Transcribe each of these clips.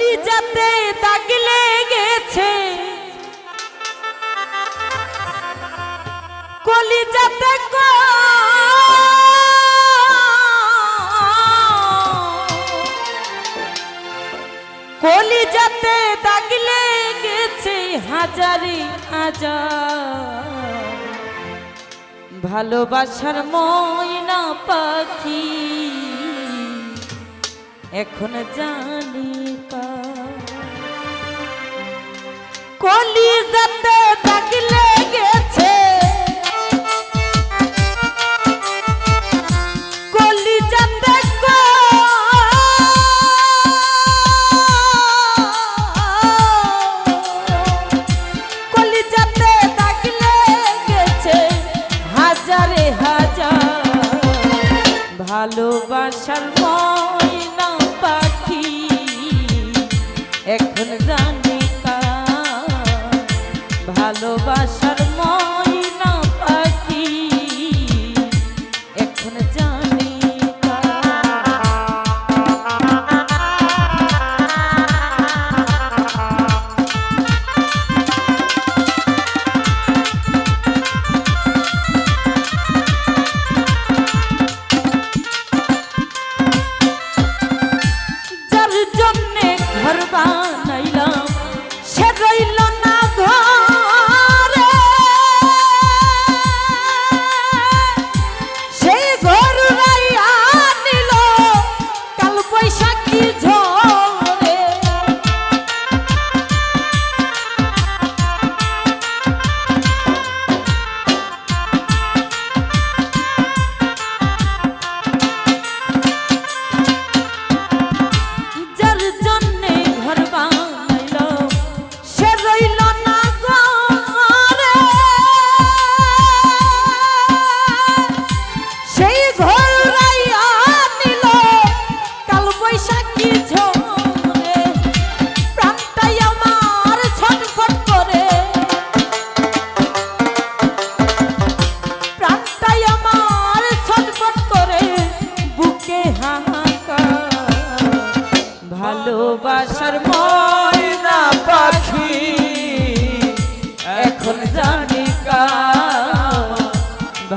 কলিজাতে দাগ লেগেছে, কলিজাতে কলিজাতে দাগ লেগেছে হাজারে হাজার, ভালোবাসার ময়না পাখি এখন জানি কলিজাতে দাগ লেগেছে, কলিজাতে কলিজাতে দাগ লেগেছে হাজারে হাজার, ভালোবাসার ময়না পাখি এখন জানি ভালোবাসার ময়না পাখি এখন জানি যার জন্যে ঘর বানাইলাম সে রইল না ঘরে, সেই ঘর রাইয়া নিল কাল বৈশাখী ঝড়ে, যার জন্যে ঘর বানাইল সে রইল না ঘরে, সেই ঘর রাইয়া নিল কাল বৈশাখী ঝড়ে, প্রাণটাই আমার ছটফট করে, প্রাণটাই আমার ছটফট করে বুকে হাহাকার, ভালোবাসার ময়না পাখি এখন জানি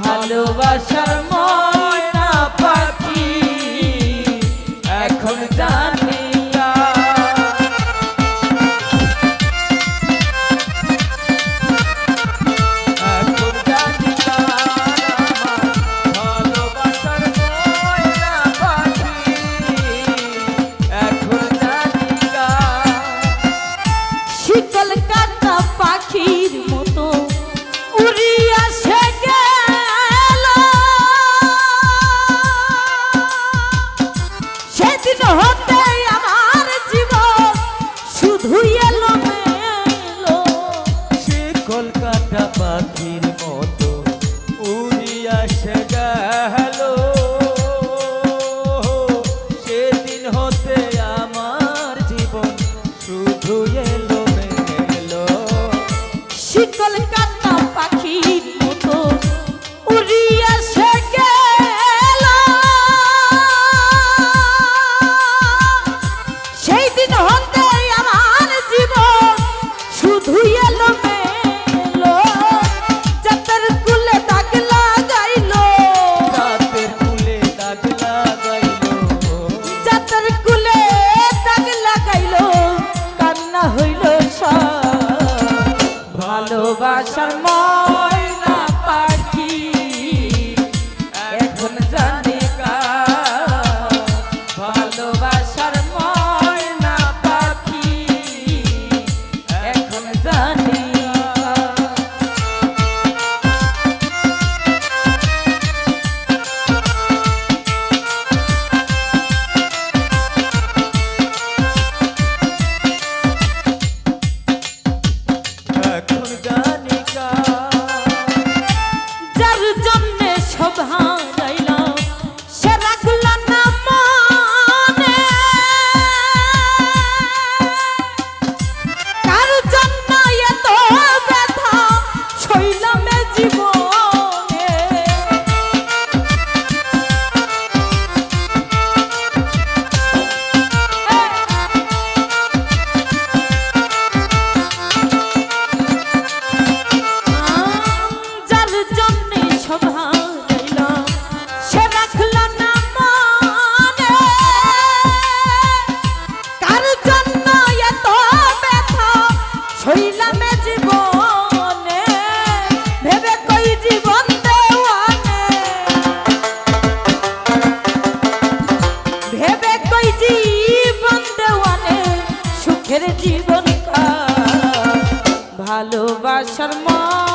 ভালোবাসার ময়না পাখি এখন জানি শীতল কাটা পাখির মতো উড়িয়া সে গেল, সেদিন হতে আমার জীবন শুধু এলো মেলো, সে কলকাতা পাখির মতো উড়িয়া সে গেল, সেদিন হতে আমার জীবন শুধু এলো মেলো, শীতল কাটা পাখির মতো উড়িয়া সে গেল, সেই দিন হতে আমার জীবন শুধু এলো মেলো, জাতের কুলে দাগ লাগাইলো, রাতের কুলে দাগ লাগাইলো, জাতের কুলে দাগ লাগাইলো, কান্না হইল সব ভালোবাসার ময়না পাখি এখন জানি ভালোবাসার ময়না পাখি এখন জানি এখন জানি না